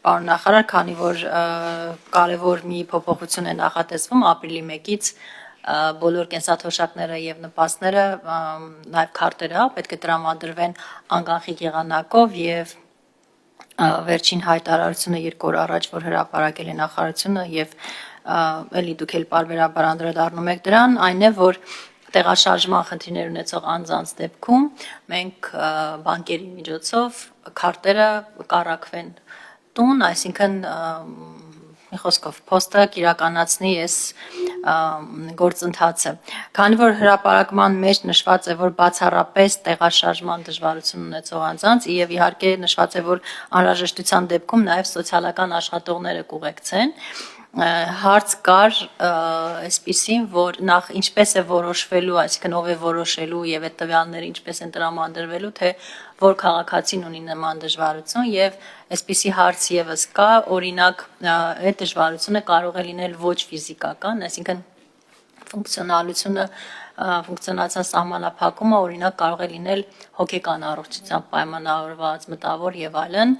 պարոն նախարար, քանի որ կարևոր մի փոփոխություն է նախատեսվում ապրիլի 1-ից բոլոր կենսաթոշակները եւ նպաստները, նաեւ քարտերը, պետք է տրամադրվեն անկախիկ եղանակով եւ վերջին հայտարարությունը 2 օր առաջ, որ հրապարակել է նախարարությունը եւ էլի դուք էլ պարբերաբար անդրադառնում եք դրան, այն է, որ տեղաշարժման խնդիրներ ունեցող անձանց դեպքում մենք բանկերի միջոցով քարտերը կառաքվեն տուն, այսինքն մի խոսքով փոստը կիրականացնի այս գործընթացը։ Քանի որ հրապարակման մեջ նշված է, որ բացառապես տեղաշարժման դժվարություն ունեցող անձանց եւ իհարկե նշված է, որ անհրաժեշտության դեպքում նաեւ սոցիալական աշխատողները կուղեկցեն, հարց կար այսպիսին, որ նախ ինչպես է որոշվելու, այսինքն ով է որոշելու եւ այդ տվյալները ինչպես են տրամադրվելու, թե որ քաղաքացին ունի նման դժվարություն եւ այսպիսի հարց եւս կա, օրինակ այդ դժվարությունը կարող է լինել ոչ ֆիզիկական, այսինքն ֆունկցիոնալության սահմանափակումը օրինակ կարող է լինել հոգեկան առողջությամբ պայմանավորված, մտավոր եւ այլն։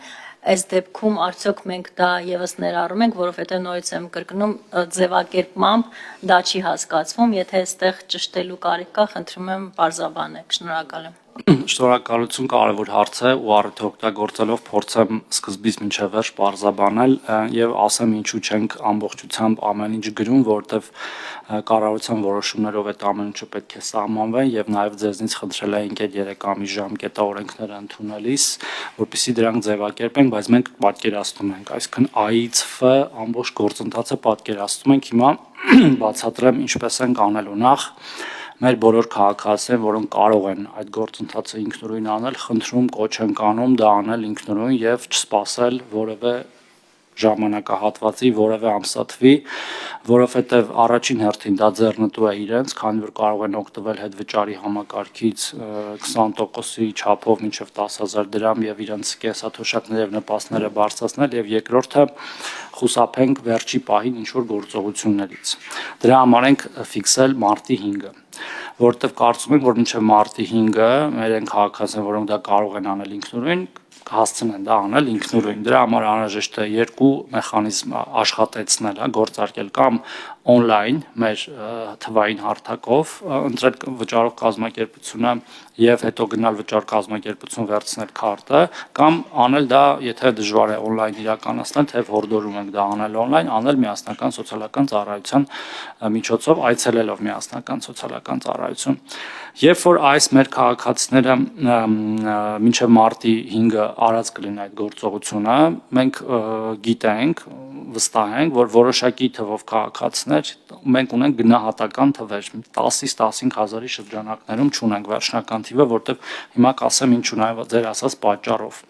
Այս դեպքում արդյոք մենք դա եւս ներառում ենք, որովհետեւ նորից եմ կրկնում, ձևակերպմամբ դա չի հասկացվում, եթե այստեղ ճշտելու կարիք կա, խնդրում եմ պարզաբանեք, շնորհակալ եմ։ Շնորհակալություն, կարևոր հարց է ու առիթը օգտագործելով փորձեմ սկզբից մինչև վերջ պարզաբանել եւ ասեմ ինչու չենք ամբողջությամբ ամեն ինչ գրում, որովհետեւ կառավարության որոշումներով այդ ամեն ինչը պետք է սահմանվեն եւ նաեւ ձեզնից խնդրել էինք այդ 3 ամիս ժամկետա օրենքները ընդունելիս, որպեսզի դրանք ձևակերպենք, բայց մենք պատկերացնում ենք, այսինքն ԱԻՑ Ֆ ամբողջ գործընթացը պատկերացնում ենք, հիմա բացատրեմ ինչպես ենք անելու նախ մեր բոլոր քաղաքացիներ, որոնք կարող են այդ գործընթացը ինքնուրույն անել, խնդրում կոչ ենք անում դա անել ինքնուրույն եւ չսպասել որևէ ժամանակահատվածի, որևէ ամսաթվի, որովհետեւ առաջին հերթին դա ձեռնտու է իրենց, քանի որ կարող են օգտվել հետվճարի համակարգից 20%-ի չափով մինչեւ 10,000 դրամ եւ իրենց կենսաթոշակները եւ նպաստները բարձրացնել եւ երկրորդը խուսափենք վերջի պահին ինչ որ գործողություններից։ Դրա համար ենք ֆիքսել մարտի 5-ը, որովհետեւ կարծում ենք, որ մինչեւ մարտի 5-ը մեր այն քաղաքացիներ, որոնք դա կարող են անել ինքնուրույն, հասցնեն դա անել ինքնուրույն։ Դրա համար անհրաժեշտ է 2 մեխանիզմ աշխատեցնել, գործարկել կամ on-line մեր թվային հարթակով ընտրել վճարող կազմակերպությունը եւ հետո գնալ վճար կազմակերպություն վերցնել քարտը կամ անել դա, եթե դժվար է on-line իրականացնել, թե հորդորում ենք դա անել on-line, անել միասնական սոցիալական ծառայության միջոցով այցելելով միասնական սոցիալական ծառայություն։ Երբ որ այս մեր քաղաքացիները մինչև մարտի 5-ը արած կլինի այդ գործողությունը, մենք գիտենք, վստահ ենք, որ որոշակի թվով քաղաքացիներ մենք ունենք գնահատական թվեր 10-ից 15,000-ի շրջանակներում չունենք վերջնական թիվը, որտեղ հիմա կասեմ ինչու նաև ձեր ասած պատճառով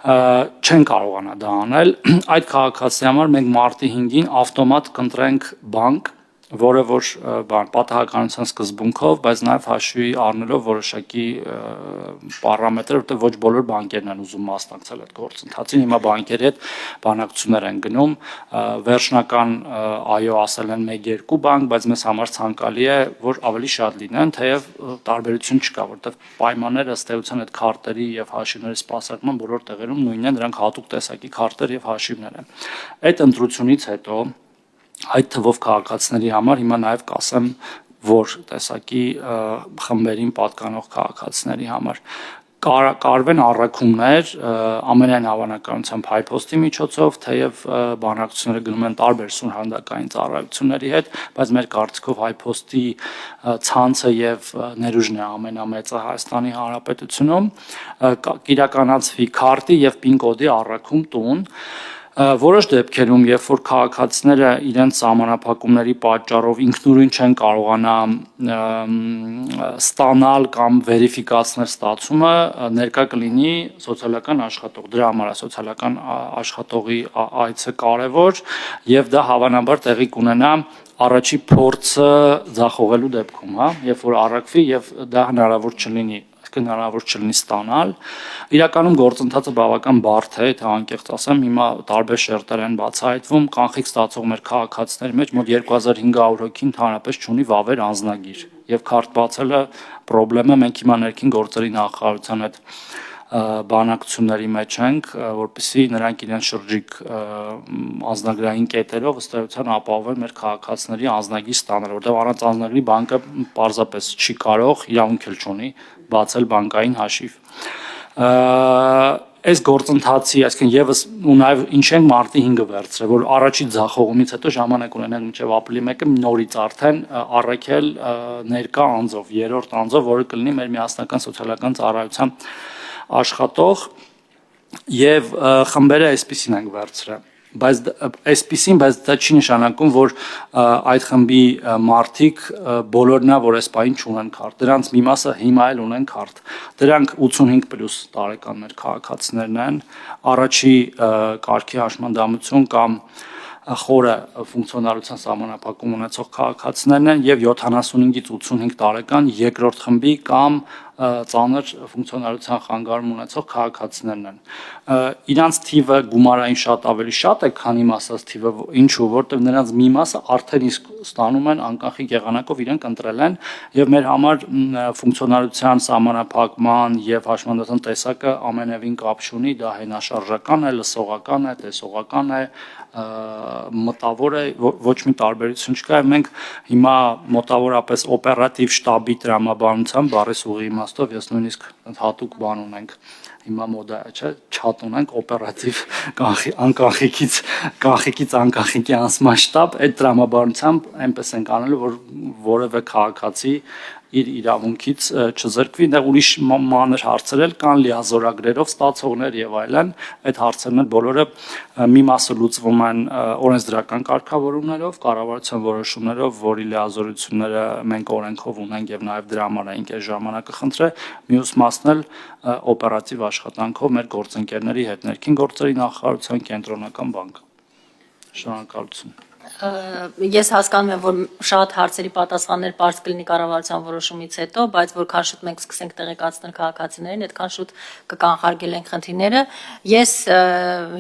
չեն կարողանա դա անել, այդ քաղաքացիների համար մենք մարտի 5-ին ավտոմատ կընտրենք բանկ, որը որ պատահականության սկզբունքով, բայց նաև հաշվի առնելով որոշակի պարամետրեր, որտեղ ոչ բոլոր բանկերն են ուզում մասնակցել այդ գործընթացին, հիմա բանկերի հետ բանակցություններ են գնում, վերջնական այո ասել են 1-2 բանկ, բայց մեզ համար ցանկալի է, որ ավելի շատ լինեն, թեև տարբերություն չկա, որտեղ պայմանները ըստ էության այդ քարտերի եւ հաշիվների սպասարկման բոլոր տեղերում նույնն են, դրանք հատուկ տեսակի քարտեր եւ հաշիվներ են։ Այդ ընտրությունից հետո այդ թվով քաղաքացիների համար հիմա նաև կասեմ, որ տեսակի խմբերին պատկանող քաղաքացիների համար կարվեն առաքումներ ամենայն հավանականությամբ հայփոստի միջոցով, թեև բանակցությունները գնում են տարբեր սուրհանդակային ծառայությունների հետ, բայց մեր կարծիքով հայփոստի ցանցը եւ ներուժն է ամենամեծը Հայաստանի Հանրապետությունում, կիրականացվի քարտի եւ PIN կոդի առաքում տուն։ Որոշ դեպքերում, երբ որ քաղաքացիները իրենց սահմանափակումների պատճառով ինքնուրույն չեն կարողանա ստանալ կամ վերիֆիկացնել ստացումը, ներկա կլինի սոցիալական աշխատող։ Դրա համար է սոցիալական աշխատողի այցը կարևոր եւ դա հավանաբար տեղի կունենա առաջի փորձը ձախողելու դեպքում, երբ որ առաքվի եւ դա հնարավոր չլինի հնարավոր չլինի ստանալ։ Իրականում գործընթացը բավական բարդ է, եթե անկեղծ ասեմ, հիմա տարբեր շերտեր են բացահայտվում, կանխիկ ստացող մեր քաղաքացիների մեջ մոտ 2500 հոգի ընդհանրապես չունի վավեր անձնագիր, եւ քարտ բացելը խնդրեմ է, մենք հիմա ներքին գործերի նախարարության հետ բանակցությունների մեջ ենք, որպեսզի նրանք իրենց շրջիկ անձնագրային կետերով ըստ էության ապահովեն մեր քաղաքացիների անձնագիր ստանալը, որտեղ առանց անձնագրի բանկը պարզապես չի կարող, իրավունք էլ չունի բացել բանկային հաշիվ։ Այս գործընթացի, այսինքն եւս ու նաեւ ինչ ենք մարտի 5-ը վերցրել, որ առաջի ձախողումից հետո ժամանակ ունենանք մինչեւ ապրիլի 1-ը նորից արդեն առաքել ներկա անձով, երրորդ անձով, որը կլինի մեր միասնական սոցիալական ծառայության աշխատող եւ խմբերը այսպեսին ենք վերցրել։ Բայց դա չի նշանակում, որ այդ խմբի մարդիկ բոլորնա, որ այս պահին չունեն քարտ։ Դրանց մի մասը հիմա էլ ունեն քարտ։ Դրանք 85+ տարեկան մեր քաղաքացիներն են, առաջի կարգի հաշմանդամություն կամ խորը ֆունկցիոնալության սահմանափակում ունեցող քաղաքացիներն են եւ 75-ից 85 տարեկան երկրորդ խմբի կամ ծանր ֆունկցիոնալության խանգարում ունեցող քաղաքացիներն են։ Իրանց թիվը գումարային շատ ավելի շատ է, քան իմ ասած թիվը, ինչու, որտեղ նրանց մի մասը արդեն իսկ ստանում են անկանխիկ եղանակով իրենք ընտրել են եւ մեր համար ֆունկցիոնալության սահմանափակման եւ հաշմանդամության տեսակը ամենևին կապ չունի, դա հենաշարժական է, լսողական է, տեսողական է, մտավոր է, ոչ մի տարբերություն չկա եւ մենք հիմա մոտավորապես օպերատիվ շտաբի տրամաբանության բառիս ուղի իմաստով ես նույնիսկ հատուկ բան ունենք հիմա մոդա է, չէ, չաթ ունենք օպերատիվ կանխիկից անկանխիկի անցման շտաբ, այդ տրամաբանությամբ այնպես ենք անելու, որ որևէ քաղաքացի իր իրավունքից չզրկվի, այնտեղ ուրիշ մանր հարցեր էլ կան, լիազորագրերով ստացողներ եւ այլն, այդ հարցերն էլ բոլորը մի մասը լուծվում են օրենսդրական կարգավորումներով, կառավարության որոշումներով, որի լիազորությունները մենք օրենքով ունենք եւ նաեւ դրա համար ենք այս ժամանակը խնդրել, մյուս մասն էլ օպերատիվ աշխատանքով մեր գործընկերների հետ ներքին գործերի նախարարության կենտրոնական բանկը։ Շնորհակալություն։ Ես հասկանում եմ, որ շատ հարցերի պատասխաններ պարզ կլինի կառավարության որոշումից հետո, բայց որքան շուտ մենք սկսենք տեղեկացնել քաղաքացիներին, այդքան շուտ կկանխարգելենք խնդիրները։ Ես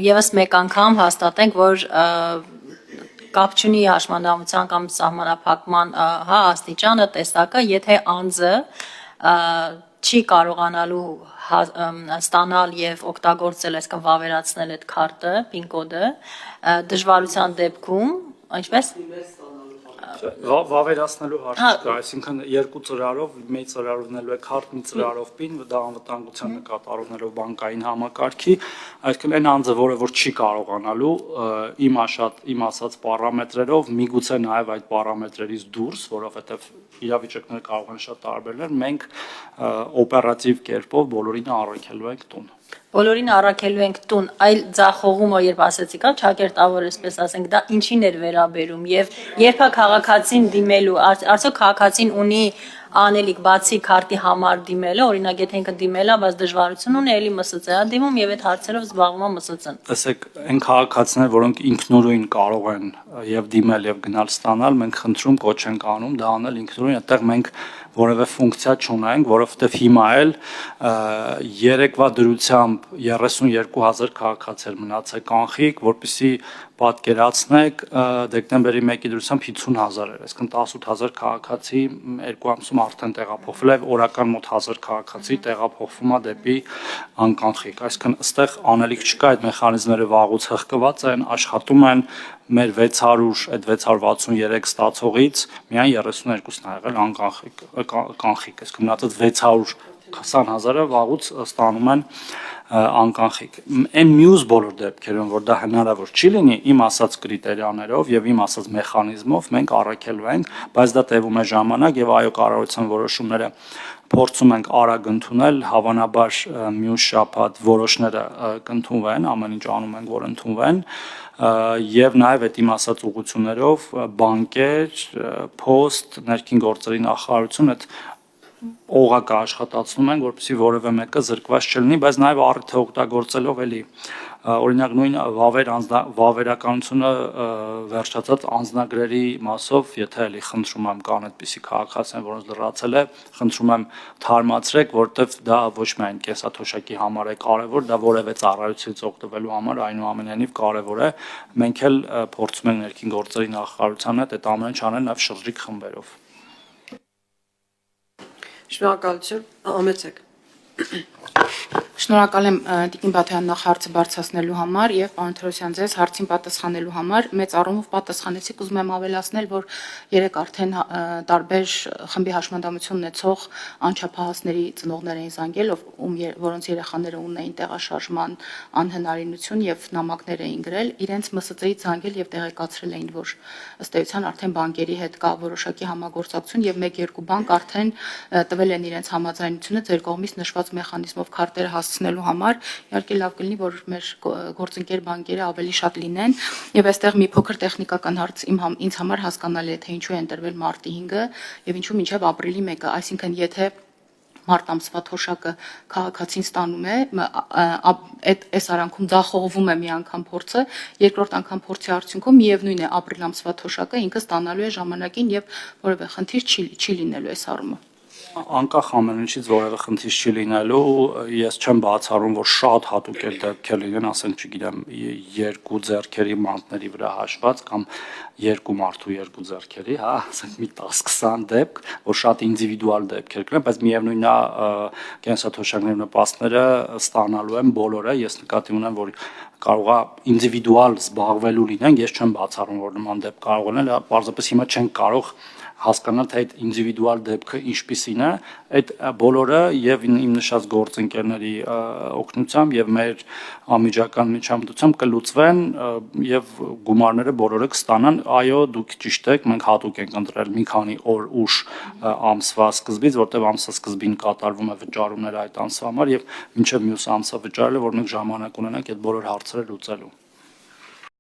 եւս մեկ անգամ հաստատենք, որ կապ չունի հաշմանդամության կամ սահմանափակման աստիճանը, տեսակը, եթե անձը չի կարողանալու ստանալ եւ օգտագործել, այսինքն վավերացնել այդ քարտը, PIN կոդը, դժվարության դեպքում, ինչպես վավերացնելու հարց չկա, այսինքն երկու ծրարով, մեծ ծրարով ունելու է քարտ, մի ծրարով PIN, դա անվտանգության նկատառումներով բանկային համակարգի, այսինքն այն անձը, որը որ չի կարողանալու իմ ասած պարամետրերով, միգուցե նաև այդ պարամետրերից դուրս, որովհետև իրավիճակները կարող են շատ տարբերել, մենք օպերատիվ կերպով բոլորին առաքելու ենք տուն։ Բոլորին առաքելու ենք տուն, այլ ձախողումը, երբ ասեցիք, ճակերտավոր այսպես ասենք, դա ինչին էր վերաբերում եւ երբ է քաղաքացին դիմելու, արդյոք քաղաքացին ունի անելիք բացի քարտի համար դիմելը, օրինակ եթե ինքը դիմել է, բայց դժվարություն ունի, էլի ՄՍՑ-ը դիմում եւ այդ հարցերով զբաղվում է ՄՍՑ-ն։ Տեսեք, այն քաղաքացիներ, որոնք ինքնուրույն կարող են եւ դիմել եւ գնալ ստանալ, մենք խնդրում կոչ ենք անում դա անել ինքնուրույն, այդտեղ մենք որևէ ֆունկցիա չունենք, որովհետև հիմա էլ երեկվա դրությամբ 32,000 քաղաքացիներ մնացել կանխիկ, որպեսզի պատկերացնեք, դեկտեմբերի 1-ի դրությամբ 50,000 էր, այսինքն 18,000 քաղաքացի երկու ամսում արդեն տեղափոխվել է, օրական մոտ 1000 քաղաքացի տեղափոխվում է դեպի անկանխիկ, այսինքն այստեղ անելիք չկա, այդ մեխանիզմները վաղուց հղկված են, աշխատում են մեր 600, այդ 663 ստացողից միայն 32-ն ա եղել անկանխիկ, այսինքն մնացած 620,000-ը վաղուց ստանում են անկանխիկ։ Այն մյուս բոլոր դեպքերում, որ դա հնարավոր չի լինի, իմ ասած կրիտերիաներով եւ իմ ասած մեխանիզմով մենք առաքելու ենք, բայց դա տևում է ժամանակ եւ այո կառավարության որոշումները փորձում ենք արագ ընդունել, հավանաբար մյուս շաբաթ որոշները կընդունվեն, ամեն ինչ անում ենք, որ ընդունվեն եւ նաեւ այդ իմ ասած ուղղություններով բանկեր, փոստ, ներքին գործերի նախարարություն այդ օղակը աշխատացնում են, որպեսզի որևէ մեկը զրկված չլինի, բայց նաև առիթը օգտագործելով էլի օրինակ նույն վավերականությունը վերջացած անձնագրերի մասով, եթե էլի խնդրում եմ կան այդպիսի քաղաքացիներ, որոնց լրացել է, խնդրում եմ թարմացրեք, որտեվ դա ոչ միայն կենսաթոշակի համար է կարևոր, դա որևէ ծառայությունից օգտվելու համար այնուամենայնիվ կարևոր է։ Մենք էլ փորձում ենք ներքին գործերի նախարարության հետ այդ ամենը չանել նաև շրջիկ խմբերով։ Շնորհակալություն, համեցեք։ Շնորհակալ եմ Տիկին Բաթոյան նախ հարցը բարձրացնելու համար եւ պարոն Թրոսյան ձեզ հարցին պատասխանելու համար։ Մեծ առումով պատասխանեցիք, ուզում եմ ավելացնել, որ երեք արդեն տարբեր խմբի հաշմանդամություն ունեցող անչափահասների ծնողներ էին զանգել, որոնց երեխաները ունեին տեղաշարժման անհնարինություն եւ նամակներ էին գրել, իրենց ՄՍԾ-ից զանգել եւ տեղեկացրել էին, որ ըստ էության արդեն բանկերի հետ կա որոշակի համագործակցություն եւ 1-2 բանկ արդեն տվել են իրենց համաձայնությունը ձեր կողմից նշված մեխանիզմով քարտերը հասցնելու համար, իհարկե լավ կլինի, որ մեր գործընկեր բանկերը ավելի շատ լինեն, եւ այստեղ մի փոքր տեխնիկական հարց ինձ համար հասկանալի է, թե ինչու է ընտրվել մարտի 5-ը եւ ինչու մինչեւ ապրիլի 1-ը, այսինքն եթե մարտ ամսվա թոշակը քաղաքացին ստանում է, այս արանքում ձախողվում է մի անգամ փորձը, երկրորդ անգամ փորձի արդյունքում միևնույն է ապրիլ ամսվա թոշակը ինքը ստանալու է ժամանակին եւ որևէ խնդիր չի լինելու այս առումով։ Անկախ ամեն ինչից որևէ խնդիր չի լինելու, ես չեմ բացառում, որ շատ հատուկ է դեպքեր լինեն, ասենք, չգիտեմ, 2 ձեռքերի մանտների վրա հաշված կամ 2 մարդու 2 ձեռքերի, հա, ասենք մի 10-20 դեպք, որ շատ ինդիվիդուալ դեպքեր կլինեն, բայց միևնույնն է կենսաթոշակների նպաստները ստանալու են բոլորը, ես նկատի ունեմ, որ կարող է ինդիվիդուալ զբաղվելու լինեն, ես չեմ բացառում, որ նման դեպք կարող լինել, պարզապես հիմա չենք կարող հասկանալ, թե այդ ինդիվիդուալ դեպքը ինչպիսին է, այդ բոլորը եւ իմ նշած գործընկերների օգնությամբ եւ մեր անմիջական միջամտությամբ կլուծվեն եւ գումարները բոլորը կստանան։ Այո, դուք ճիշտ եք, մենք հատուկ ենք ընտրել մի քանի օր ուշ ամսվա սկզբից, որտեղ ամսվա սկզբին կատարվում է վճարումները այդ ամսվա համար եւ մինչեւ մյուս ամսը վճարելը, որ մենք ժամանակ ունենանք այդ բոլոր հարցերը լուծելու։